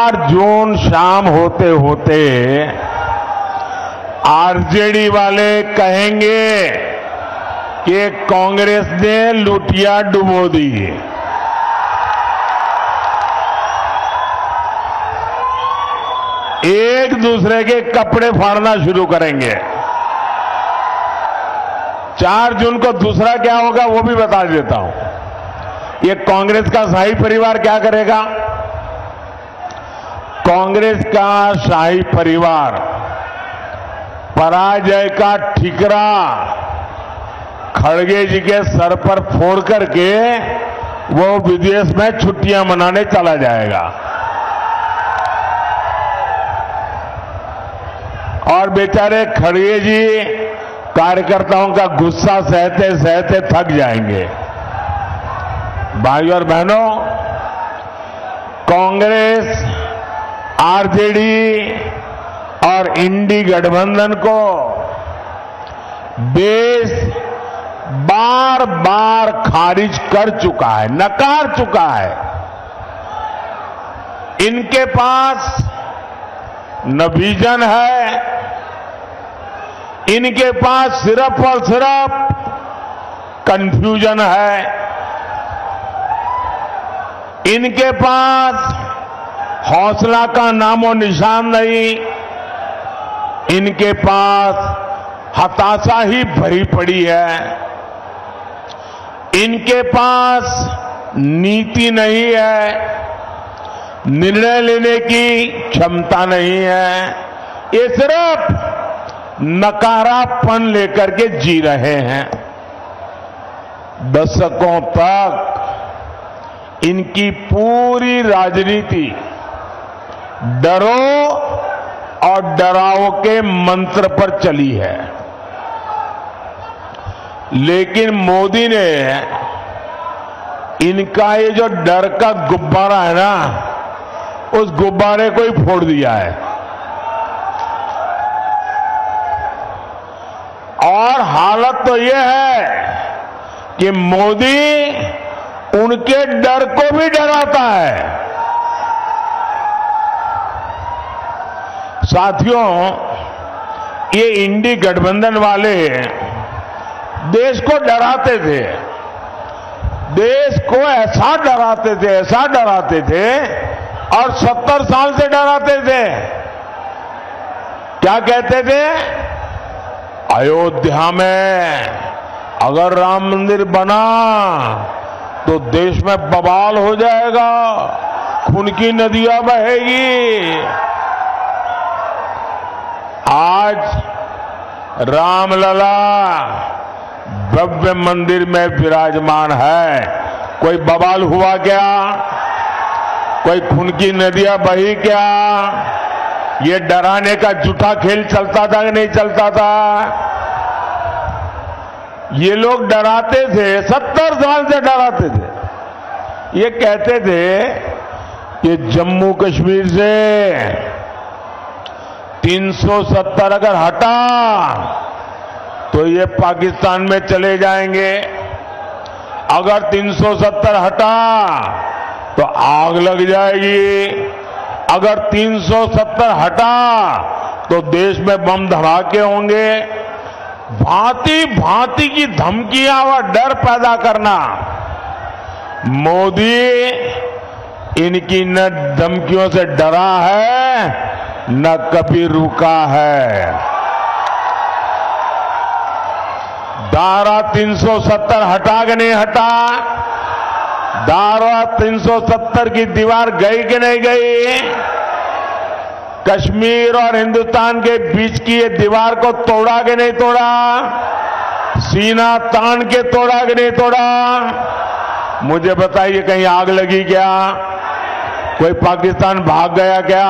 4 जून शाम होते होते आरजेडी वाले कहेंगे कि कांग्रेस ने लुटिया डुबो दी। एक दूसरे के कपड़े फाड़ना शुरू करेंगे। 4 जून को दूसरा क्या होगा वो भी बता देता हूं। ये कांग्रेस का शाही परिवार क्या करेगा? कांग्रेस का शाही परिवार पराजय का ठिकरा खड़गे जी के सर पर फोड़ करके वो विदेश में छुट्टियां मनाने चला जाएगा और बेचारे खड़गे जी कार्यकर्ताओं का गुस्सा सहते सहते थक जाएंगे। भाइयों और बहनों, कांग्रेस, आरजेडी और इंडी गठबंधन को देश बार बार खारिज कर चुका है, नकार चुका है। इनके पास न विजन है, इनके पास सिर्फ और सिर्फ कंफ्यूजन है, इनके पास हौसला का नामो निशान नहीं, इनके पास हताशा ही भरी पड़ी है, इनके पास नीति नहीं है, निर्णय लेने की क्षमता नहीं है। ये सिर्फ नकारापन लेकर के जी रहे हैं। दशकों तक इनकी पूरी राजनीति डरो और डराओ के मंत्र पर चली है। लेकिन मोदी ने इनका ये जो डर का गुब्बारा है ना, उस गुब्बारे को ही फोड़ दिया है और हालत तो ये है कि मोदी उनके डर को भी डराता है। साथियों, ये इंडी गठबंधन वाले देश को डराते थे, देश को ऐसा डराते थे और 70 साल से डराते थे। क्या कहते थे? अयोध्या में अगर राम मंदिर बना तो देश में बवाल हो जाएगा, खून की नदियां बहेगी। आज रामलला भव्य मंदिर में विराजमान है, कोई बवाल हुआ क्या? कोई खून की नदियां बही क्या? ये डराने का झूठा खेल चलता था कि नहीं चलता था? ये लोग डराते थे, 70 साल से डराते थे। ये कहते थे कि जम्मू कश्मीर से 370 अगर हटा तो ये पाकिस्तान में चले जाएंगे, अगर 370 हटा तो आग लग जाएगी, अगर 370 हटा तो देश में बम धमाके होंगे। भांति भांति की धमकियां और डर पैदा करना। मोदी इनकी न धमकियों से डरा है न कभी रुका है। धारा 370 हटा के नहीं हटा, धारा 370 की दीवार गई कि नहीं गई? कश्मीर और हिंदुस्तान के बीच की ये दीवार को तोड़ा कि नहीं तोड़ा? सीना तान के तोड़ा कि नहीं तोड़ा? मुझे बताइए, कहीं आग लगी क्या? कोई पाकिस्तान भाग गया क्या?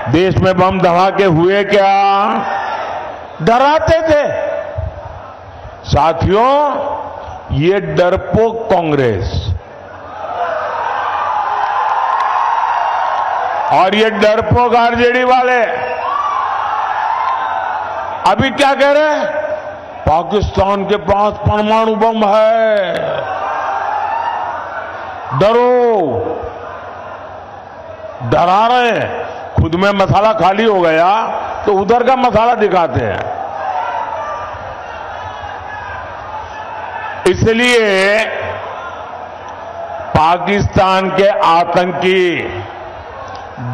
देश में बम धमाके हुए क्या? डराते थे। साथियों, ये डरपोक कांग्रेस और ये डरपोक आरजेडी वाले अभी क्या कह रहे हैं? पाकिस्तान के पास परमाणु बम है, डरो डरा रहे हैं। खुद में मसाला खाली हो गया तो उधर का मसाला दिखाते हैं। इसलिए पाकिस्तान के आतंकी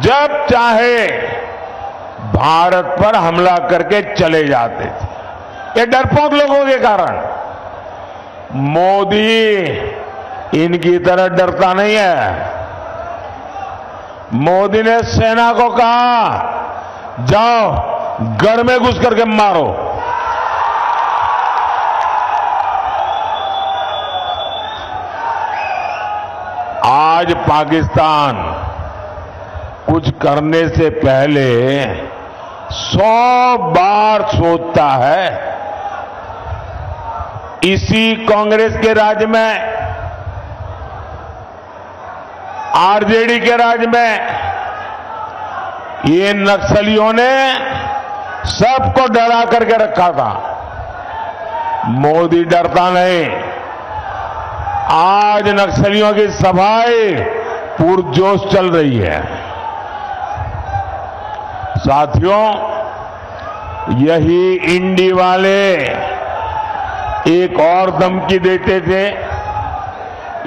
जब चाहे भारत पर हमला करके चले जाते थे, ये डरपोक लोगों के कारण। मोदी इनकी तरह डरता नहीं है। मोदी ने सेना को कहा, जाओ गढ़ में घुस करके मारो। आज पाकिस्तान कुछ करने से पहले 100 बार सोचता है। इसी कांग्रेस के राज में, आरजेडी के राज में ये नक्सलियों ने सबको डरा करके रखा था। मोदी डरता नहीं। आज नक्सलियों की सफाई पुरजोश चल रही है। साथियों, यही इंडी वाले एक और धमकी देते थे।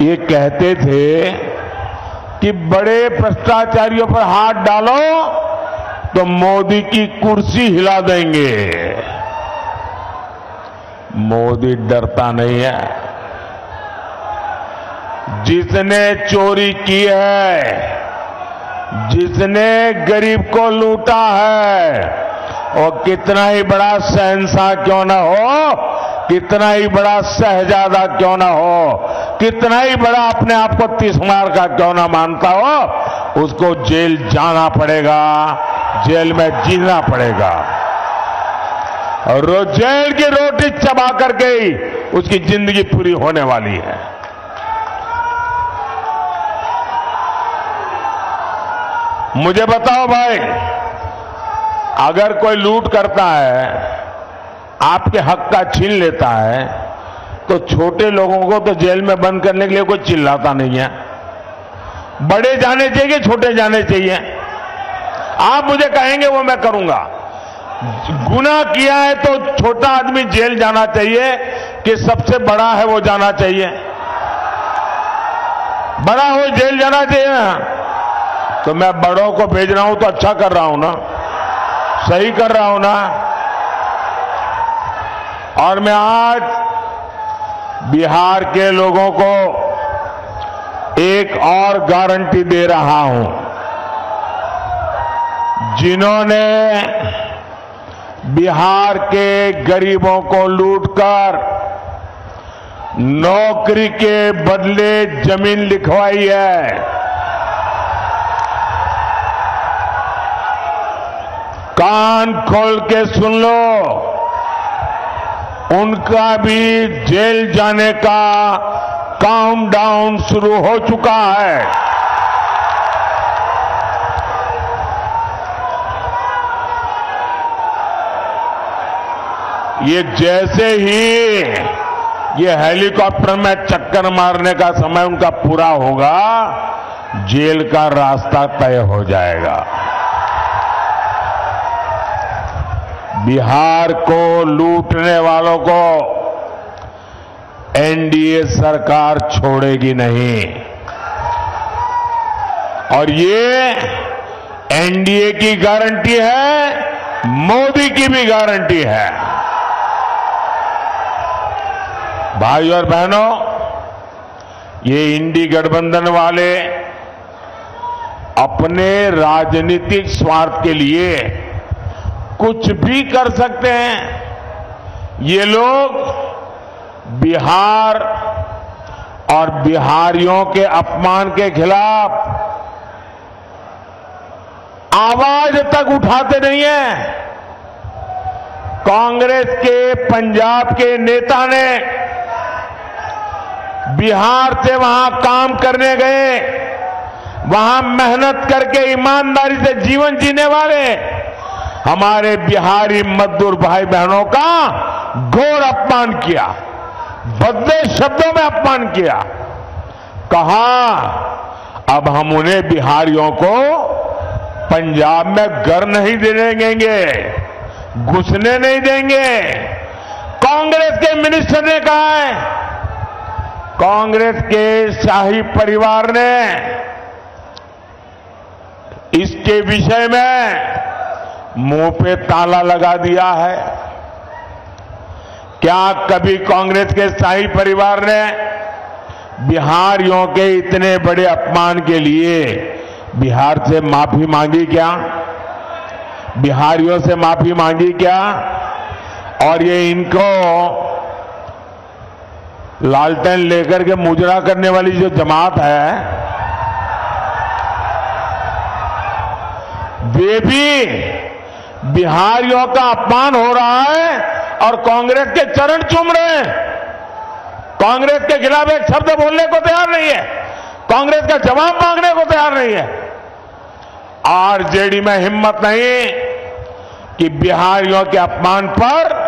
ये कहते थे कि बड़े भ्रष्टाचारियों पर हाथ डालो तो मोदी की कुर्सी हिला देंगे। मोदी डरता नहीं है। जिसने चोरी की है, जिसने गरीब को लूटा है, और कितना ही बड़ा शहंशाह क्यों ना हो, कितना ही बड़ा शहजादा क्यों ना हो, कितना ही बड़ा अपने आप को तीसमार का क्यों ना मानता हो, उसको जेल जाना पड़ेगा, जेल में जीना पड़ेगा। और रोज जेल की रोटी चबा करके ही उसकी जिंदगी पूरी होने वाली है। मुझे बताओ भाई, अगर कोई लूट करता है, आपके हक का छीन लेता है, तो छोटे लोगों को तो जेल में बंद करने के लिए कोई चिल्लाता नहीं है। बड़े जाने चाहिए, छोटे जाने चाहिए। आप मुझे कहेंगे वो मैं करूंगा। गुनाह किया है तो छोटा आदमी जेल जाना चाहिए कि सबसे बड़ा है वो जाना चाहिए? बड़ा हो जेल जाना चाहिए ना। तो मैं बड़ों को भेज रहा हूं तो अच्छा कर रहा हूं ना, सही कर रहा हूं ना। और मैं आज बिहार के लोगों को एक और गारंटी दे रहा हूं। जिन्होंने बिहार के गरीबों को लूटकर नौकरी के बदले जमीन लिखवाई है, कान खोल के सुन लो, उनका भी जेल जाने का काउंटडाउन शुरू हो चुका है। ये जैसे ही ये हेलीकॉप्टर में चक्कर मारने का समय उनका पूरा होगा, जेल का रास्ता तय हो जाएगा। बिहार को लूटने वालों को एनडीए सरकार छोड़ेगी नहीं। और ये एनडीए की गारंटी है, मोदी की भी गारंटी है। भाई और बहनों, ये इंडी गठबंधन वाले अपने राजनीतिक स्वार्थ के लिए कुछ भी कर सकते हैं। ये लोग बिहार और बिहारियों के अपमान के खिलाफ आवाज तक उठाते नहीं है। कांग्रेस के पंजाब के नेता ने बिहार से वहां काम करने गए, वहां मेहनत करके ईमानदारी से जीवन जीने वाले हमारे बिहारी मजदूर भाई बहनों का घोर अपमान किया, भद्दे शब्दों में अपमान किया। कहा अब हम उन्हें बिहारियों को पंजाब में घर नहीं देने देंगे, घुसने नहीं देंगे। कांग्रेस के मिनिस्टर ने कहा है, कांग्रेस के शाही परिवार ने इसके विषय में मुंह पे ताला लगा दिया है। क्या कभी कांग्रेस के शाही परिवार ने बिहारियों के इतने बड़े अपमान के लिए बिहार से माफी मांगी क्या? बिहारियों से माफी मांगी क्या? और ये इनको लालटेन लेकर के मुजरा करने वाली जो जमात है, वे भी बिहारियों का अपमान हो रहा है और कांग्रेस के चरण चूम रहे हैं। कांग्रेस के खिलाफ एक शब्द बोलने को तैयार नहीं है, कांग्रेस का जवाब मांगने को तैयार नहीं है। आरजेडी में हिम्मत नहीं कि बिहारियों के अपमान पर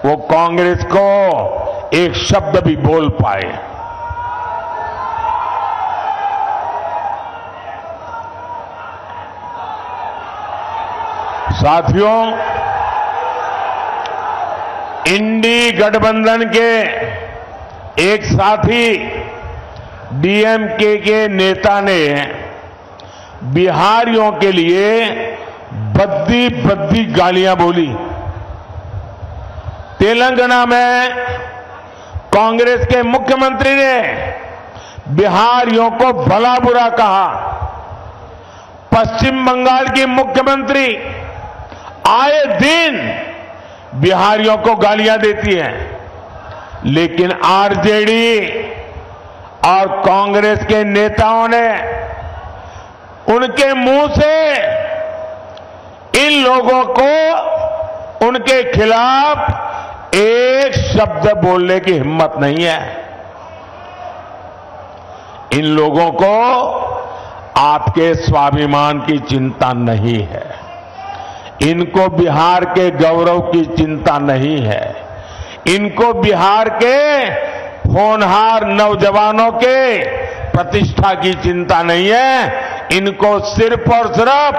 वो कांग्रेस को एक शब्द भी बोल पाए। साथियों, इंडी गठबंधन के एक साथी डीएमके के नेता ने बिहारियों के लिए बद्दी बद्दी गालियां बोली। तेलंगाना में कांग्रेस के मुख्यमंत्री ने बिहारियों को भला बुरा कहा। पश्चिम बंगाल की मुख्यमंत्री आए दिन बिहारियों को गालियां देती हैं, लेकिन आरजेडी और कांग्रेस के नेताओं ने उनके मुंह से इन लोगों को उनके खिलाफ एक शब्द बोलने की हिम्मत नहीं है। इन लोगों को आपके स्वाभिमान की चिंता नहीं है, इनको बिहार के गौरव की चिंता नहीं है, इनको बिहार के होनहार नौजवानों के प्रतिष्ठा की चिंता नहीं है। इनको सिर्फ और सिर्फ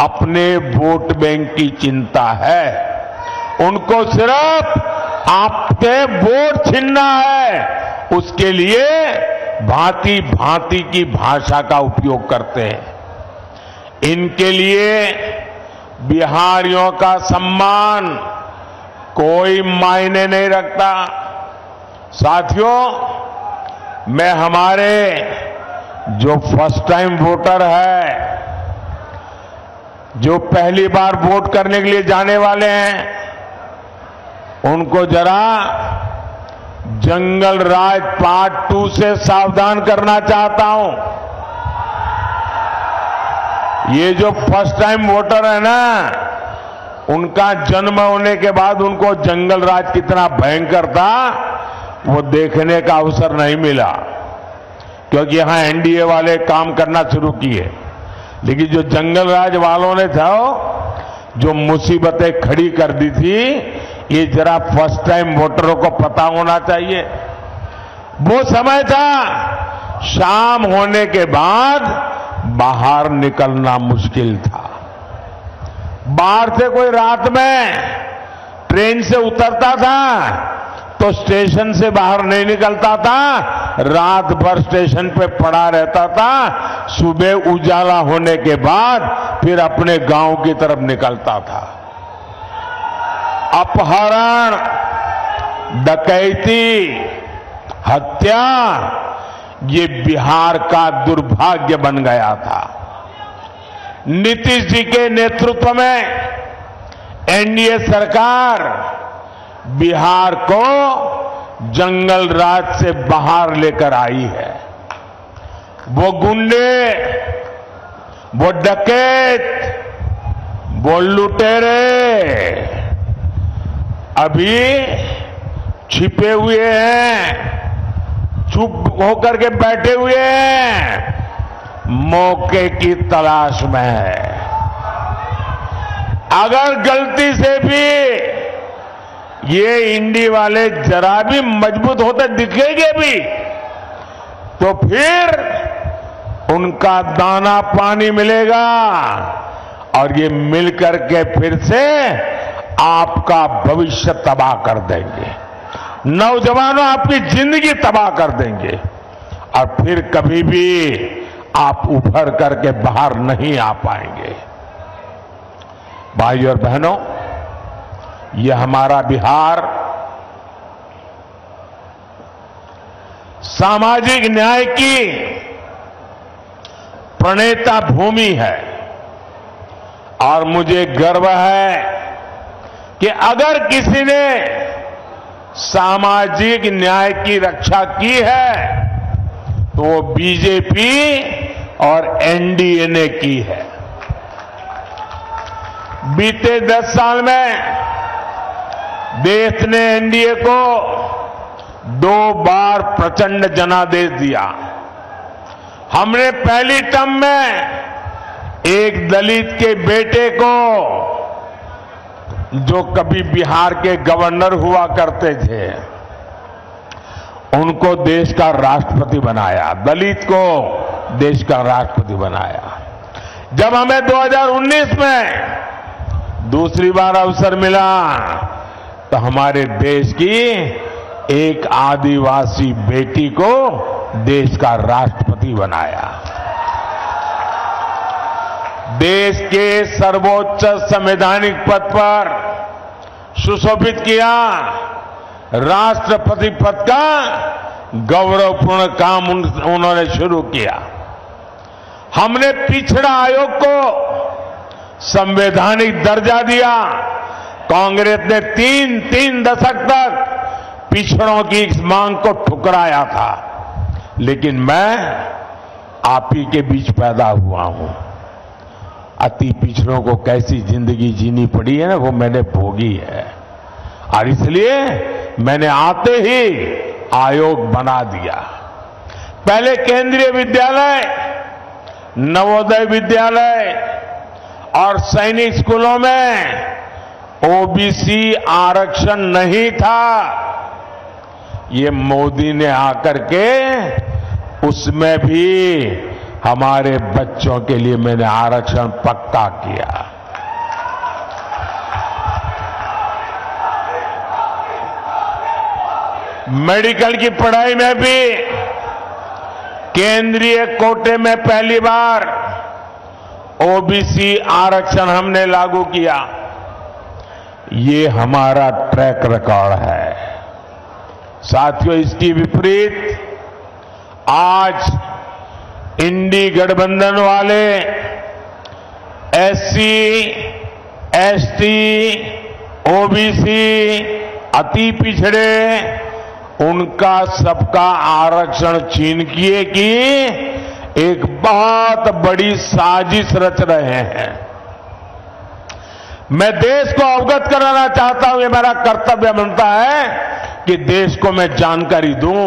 अपने वोट बैंक की चिंता है। उनको सिर्फ आपके वोट छीनना है, उसके लिए भांति भांति की भाषा का उपयोग करते हैं। इनके लिए बिहारियों का सम्मान कोई मायने नहीं रखता। साथियों, मैं हमारे जो फर्स्ट टाइम वोटर है, जो पहली बार वोट करने के लिए जाने वाले हैं, उनको जरा जंगल राज पार्ट 2 से सावधान करना चाहता हूं। ये जो फर्स्ट टाइम वोटर है ना, उनका जन्म होने के बाद उनको जंगल राज कितना भयंकर था वो देखने का अवसर नहीं मिला, क्योंकि यहां एनडीए वाले काम करना शुरू किए। लेकिन जो जंगल राज वालों ने था, जो मुसीबतें खड़ी कर दी थी, ये जरा फर्स्ट टाइम वोटरों को पता होना चाहिए। वो समय था शाम होने के बाद बाहर निकलना मुश्किल था। बाहर से कोई रात में ट्रेन से उतरता था तो स्टेशन से बाहर नहीं निकलता था, रात भर स्टेशन पे पड़ा रहता था। सुबह उजाला होने के बाद फिर अपने गांव की तरफ निकलता था। अपहरण, डकैती, हत्या, ये बिहार का दुर्भाग्य बन गया था। नीतीश जी के नेतृत्व में एनडीए सरकार बिहार को जंगल राज से बाहर लेकर आई है। वो गुंडे, वो डकैत, वो लुटेरे अभी छिपे हुए हैं, चुप होकर के बैठे हुए हैं, मौके की तलाश में है। अगर गलती से भी ये इंडी वाले जरा भी मजबूत होते दिखेंगे भी, तो फिर उनका दाना पानी मिलेगा और ये मिलकर के फिर से आपका भविष्य तबाह कर देंगे। नौजवानों, आपकी जिंदगी तबाह कर देंगे और फिर कभी भी आप उभर करके बाहर नहीं आ पाएंगे। भाइयों और बहनों, यह हमारा बिहार सामाजिक न्याय की प्रणेता भूमि है और मुझे गर्व है कि अगर किसी ने सामाजिक न्याय की रक्षा की है तो वो बीजेपी और एनडीए ने की है। बीते 10 साल में देश ने एनडीए को 2 बार प्रचंड जनादेश दिया। हमने पहली टर्म में एक दलित के बेटे को, जो कभी बिहार के गवर्नर हुआ करते थे, उनको देश का राष्ट्रपति बनाया, दलित को देश का राष्ट्रपति बनाया। जब हमें 2019 में दूसरी बार अवसर मिला तो हमारे देश की एक आदिवासी बेटी को देश का राष्ट्रपति बनाया। देश के सर्वोच्च संवैधानिक पद पर सुशोभित किया। राष्ट्रपति पद का गौरवपूर्ण काम उन्होंने शुरू किया। हमने पिछड़ा आयोग को संवैधानिक दर्जा दिया। कांग्रेस ने 3 दशक तक पिछड़ों की इस मांग को ठुकराया था, लेकिन मैं आप ही के बीच पैदा हुआ हूं। अति पिछड़ों को कैसी जिंदगी जीनी पड़ी है ना, वो मैंने भोगी है और इसलिए मैंने आते ही आयोग बना दिया। पहले केंद्रीय विद्यालय, नवोदय विद्यालय और सैनिक स्कूलों में ओबीसी आरक्षण नहीं था। ये मोदी ने आकर के उसमें भी हमारे बच्चों के लिए मैंने आरक्षण पक्का किया। मेडिकल की पढ़ाई में भी केंद्रीय कोटे में पहली बार ओबीसी आरक्षण हमने लागू किया। ये हमारा ट्रैक रिकॉर्ड है। साथियों, इसकी विपरीत आज इंडी गठबंधन वाले एससी, एसटी, ओबीसी, अति पिछड़े, उनका सबका आरक्षण छीन किए की एक बहुत बड़ी साजिश रच रहे हैं। मैं देश को अवगत कराना चाहता हूं, ये मेरा कर्तव्य बनता है कि देश को मैं जानकारी दूं।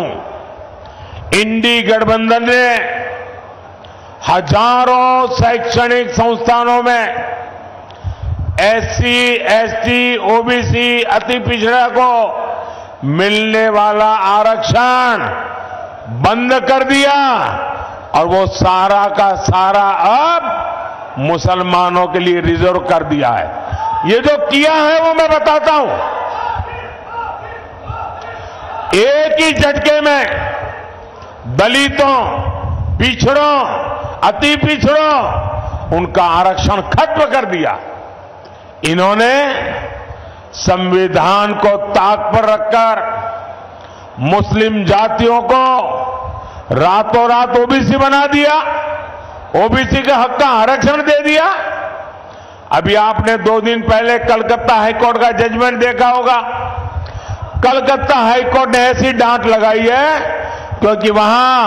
इंडी गठबंधन ने हजारों शैक्षणिक संस्थानों में एससी, एसटी, ओबीसी, अति पिछड़ा को मिलने वाला आरक्षण बंद कर दिया और वो सारा का सारा अब मुसलमानों के लिए रिजर्व कर दिया है। ये जो किया है वो मैं बताता हूं। एक ही झटके में दलितों, पिछड़ों, अति पिछड़ों, उनका आरक्षण खत्म कर दिया। इन्होंने संविधान को ताक पर रखकर मुस्लिम जातियों को रातों रात ओबीसी बना दिया, ओबीसी के हक का आरक्षण दे दिया। अभी आपने 2 दिन पहले कलकत्ता हाईकोर्ट का जजमेंट देखा होगा। कलकत्ता हाईकोर्ट ने ऐसी डांट लगाई है क्योंकि वहां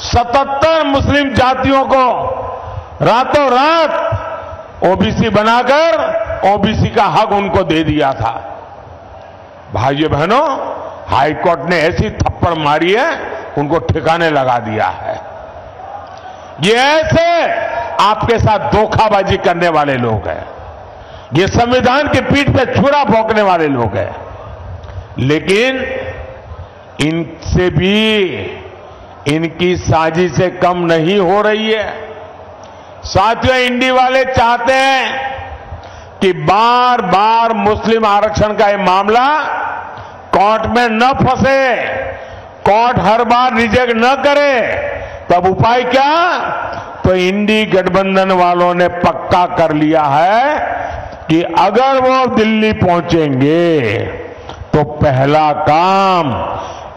77 मुस्लिम जातियों को रातों रात ओबीसी बनाकर ओबीसी का हक उनको दे दिया था। भाइयों बहनों, हाईकोर्ट ने ऐसी थप्पड़ मारी है, उनको ठिकाने लगा दिया है। ये ऐसे आपके साथ धोखाबाजी करने वाले लोग हैं, ये संविधान की पीठ पे छुरा भोंकने वाले लोग हैं। लेकिन इनसे भी इनकी साजिश से कम नहीं हो रही है। साथियों, इंडी वाले चाहते हैं कि बार बार मुस्लिम आरक्षण का ये मामला कोर्ट में न फंसे, कोर्ट हर बार रिजेक्ट न करे। तब उपाय क्या? तो इंडी गठबंधन वालों ने पक्का कर लिया है कि अगर वो दिल्ली पहुंचेंगे तो पहला काम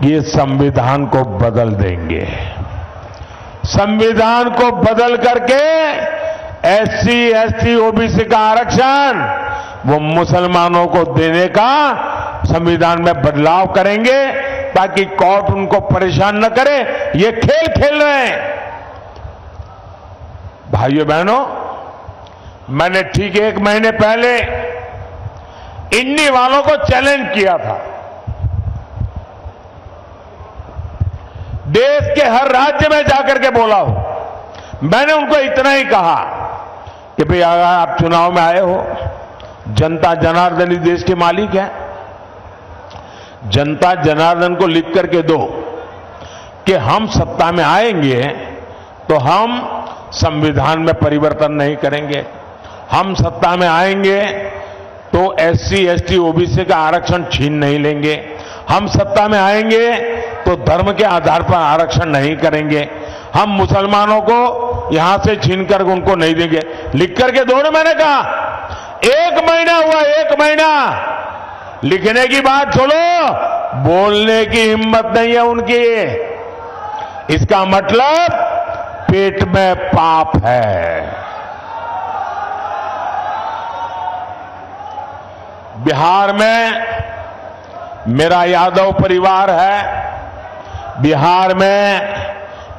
ये संविधान को बदल देंगे। संविधान को बदल करके एससी, एसटी, ओबीसी का आरक्षण वो मुसलमानों को देने का संविधान में बदलाव करेंगे ताकि कोर्ट उनको परेशान न करे। ये खेल खेल रहे हैं। भाइयों बहनों, मैंने ठीक 1 महीने पहले इंडी वालों को चैलेंज किया था। देश के हर राज्य में जाकर के बोला हूं। मैंने उनको इतना ही कहा कि भाई अगर आप चुनाव में आए हो, जनता जनार्दन इस देश के मालिक है। जनता जनार्दन को लिख करके दो कि हम सत्ता में आएंगे तो हम संविधान में परिवर्तन नहीं करेंगे। हम सत्ता में आएंगे तो एससी, एसटी, ओबीसी का आरक्षण छीन नहीं लेंगे। हम सत्ता में आएंगे तो धर्म के आधार पर आरक्षण नहीं करेंगे। हम मुसलमानों को यहां से छीनकर उनको नहीं देंगे। लिख करके दो ना। मैंने कहा 1 महीना हुआ, 1 महीना। लिखने की बात छोड़ो, बोलने की हिम्मत नहीं है उनकी। इसका मतलब पेट में पाप है। बिहार में मेरा यादव परिवार है, बिहार में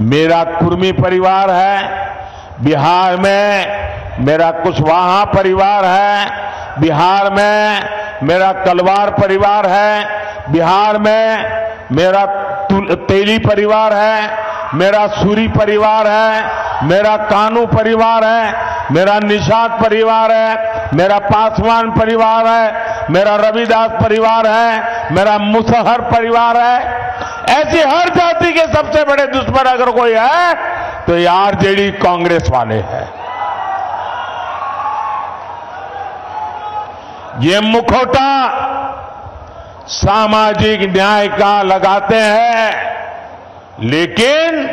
मेरा कुर्मी परिवार है, बिहार में मेरा कुशवाहा परिवार है, बिहार में मेरा कलवार परिवार है, बिहार में मेरा तेली परिवार है, मेरा सूरी परिवार है, मेरा कानू परिवार है, मेरा निषाद परिवार है, मेरा पासवान परिवार है, मेरा रविदास परिवार है, मेरा मुसहर परिवार है। ऐसी हर जाति के सबसे बड़े दुश्मन अगर कोई है तो ये आरजेडी कांग्रेस वाले हैं। ये मुखौटा सामाजिक न्याय का लगाते हैं लेकिन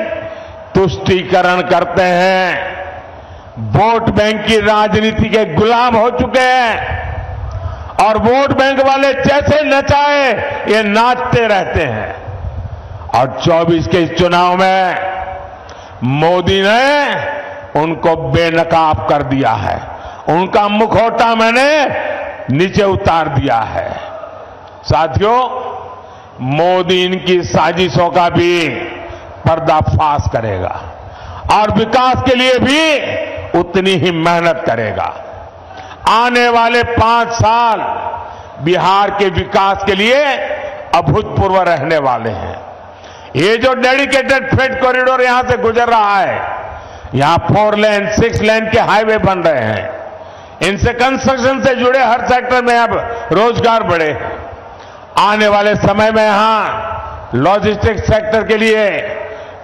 तुष्टीकरण करते हैं। वोट बैंक की राजनीति के गुलाम हो चुके हैं और वोट बैंक वाले जैसे नचाए ये नाचते रहते हैं। और 24 के इस चुनाव में मोदी ने उनको बेनकाब कर दिया है। उनका मुखौटा मैंने नीचे उतार दिया है। साथियों, मोदी इनकी साजिशों का भी पर्दाफाश करेगा और विकास के लिए भी उतनी ही मेहनत करेगा। आने वाले 5 साल बिहार के विकास के लिए अभूतपूर्व रहने वाले हैं। ये जो डेडिकेटेड फ्रेट कॉरिडोर यहां से गुजर रहा है, यहां 4 लेन 6 लेन के हाईवे बन रहे हैं। इनसे कंस्ट्रक्शन से जुड़े हर सेक्टर में अब रोजगार बढ़े। आने वाले समय में यहां लॉजिस्टिक्स सेक्टर के लिए,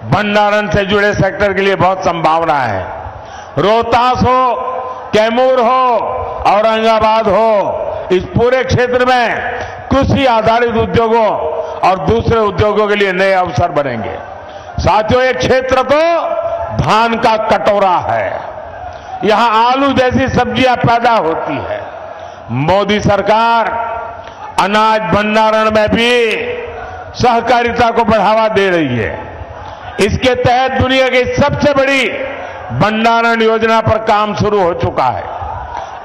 भंडारण से जुड़े सेक्टर के लिए बहुत संभावना है। रोहतास हो, कैमूर हो, औरंगाबाद हो, इस पूरे क्षेत्र में कृषि आधारित उद्योगों और दूसरे उद्योगों के लिए नए अवसर बनेंगे। साथियों, ये क्षेत्र तो धान का कटोरा है। यहां आलू जैसी सब्जियां पैदा होती है। मोदी सरकार अनाज भंडारण में भी सहकारिता को बढ़ावा दे रही है। इसके तहत दुनिया की सबसे बड़ी भंडारण योजना पर काम शुरू हो चुका है।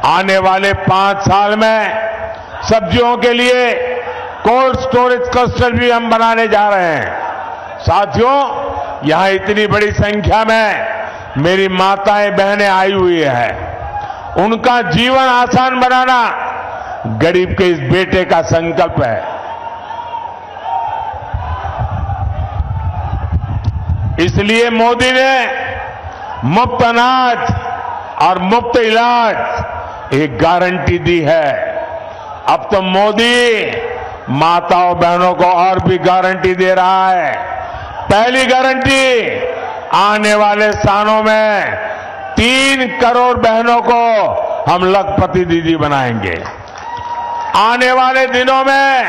आने वाले 5 साल में सब्जियों के लिए कोल्ड स्टोरेज क्लस्टर भी हम बनाने जा रहे हैं। साथियों, यहां इतनी बड़ी संख्या में मेरी माताएं बहनें आई हुई हैं। उनका जीवन आसान बनाना गरीब के इस बेटे का संकल्प है। इसलिए मोदी ने मुफ्त अनाज और मुफ्त इलाज एक गारंटी दी है। अब तो मोदी माताओं बहनों को और भी गारंटी दे रहा है। पहली गारंटी, आने वाले सालों में 3 करोड़ बहनों को हम लखपति दीदी बनाएंगे। आने वाले दिनों में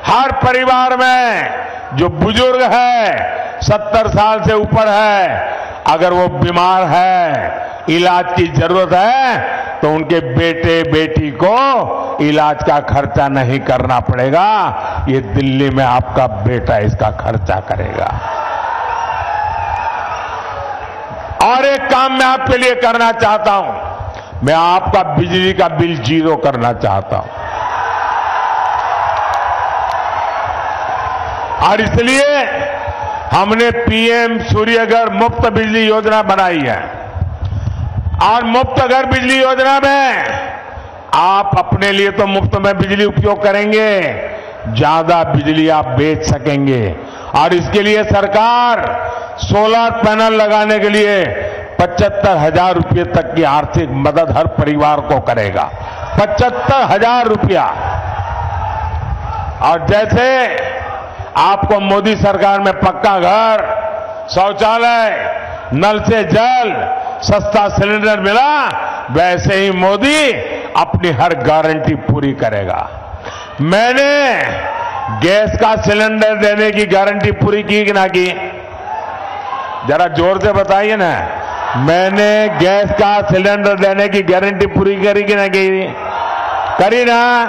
हर परिवार में जो बुजुर्ग है, 70 साल से ऊपर है, अगर वो बीमार है, इलाज की जरूरत है, तो उनके बेटे बेटी को इलाज का खर्चा नहीं करना पड़ेगा। ये दिल्ली में आपका बेटा इसका खर्चा करेगा। और एक काम मैं आपके लिए करना चाहता हूं, मैं आपका बिजली का बिल 0 करना चाहता हूं। और इसलिए हमने पीएम सूर्यघर मुफ्त बिजली योजना बनाई है। और मुफ्त घर बिजली योजना में आप अपने लिए तो मुफ्त में बिजली उपयोग करेंगे, ज्यादा बिजली आप बेच सकेंगे। और इसके लिए सरकार सोलर पैनल लगाने के लिए 75,000 रुपये तक की आर्थिक मदद हर परिवार को करेगा। 75,000 रुपया। और जैसे आपको मोदी सरकार में पक्का घर, शौचालय, नल से जल, सस्ता सिलेंडर मिला, वैसे ही मोदी अपनी हर गारंटी पूरी करेगा। मैंने गैस का सिलेंडर देने की गारंटी पूरी की कि ना की? जरा जोर से बताइए ना। मैंने गैस का सिलेंडर देने की गारंटी पूरी करी कि ना की? करी ना?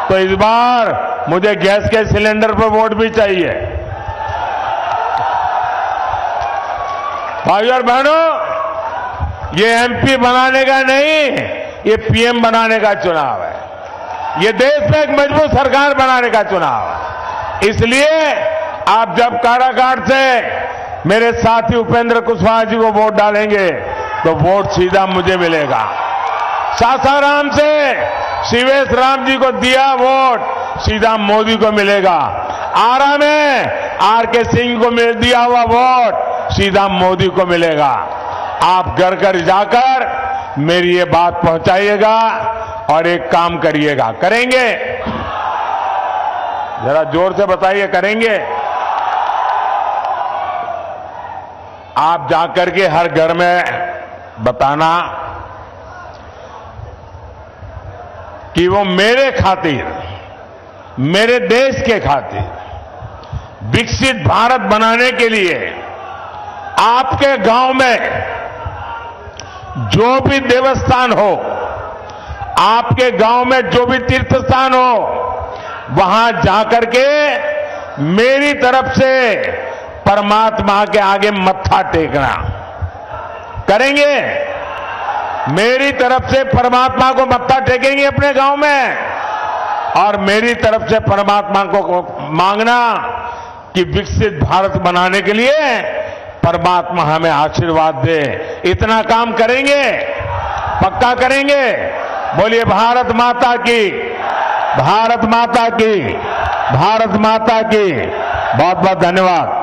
तो इस बार मुझे गैस के सिलेंडर पर वोट भी चाहिए। भाइयों और बहनों, ये एमपी बनाने का नहीं, ये पीएम बनाने का चुनाव है। ये देश में एक मजबूत सरकार बनाने का चुनाव है। इसलिए आप जब काराकाट से मेरे साथी उपेंद्र कुशवाहा जी को वोट डालेंगे तो वोट सीधा मुझे मिलेगा। सासाराम से शिवेश राम जी को दिया वोट, सीधा मोदी को मिलेगा। आरा में आरके सिंह को दिया हुआ वोट सीधा मोदी को मिलेगा। आप घर घर जाकर मेरी ये बात पहुंचाइएगा और एक काम करिएगा। करेंगे? जरा जोर से बताइए, करेंगे? आप जाकर के हर घर में बताना कि वो मेरे खातिर, मेरे देश के खातिर विकसित भारत बनाने के लिए आपके गांव में जो भी देवस्थान हो, आपके गांव में जो भी तीर्थ स्थान हो, वहां जाकर के मेरी तरफ से परमात्मा के आगे मत्था टेकना। करेंगे? मेरी तरफ से परमात्मा को मत्था टेकेंगे अपने गांव में, और मेरी तरफ से परमात्मा को मांगना कि विकसित भारत बनाने के लिए परमात्मा हमें आशीर्वाद दे। इतना काम करेंगे? पक्का करेंगे? बोलिए भारत माता की, भारत माता की, भारत माता की। बहुत बहुत धन्यवाद।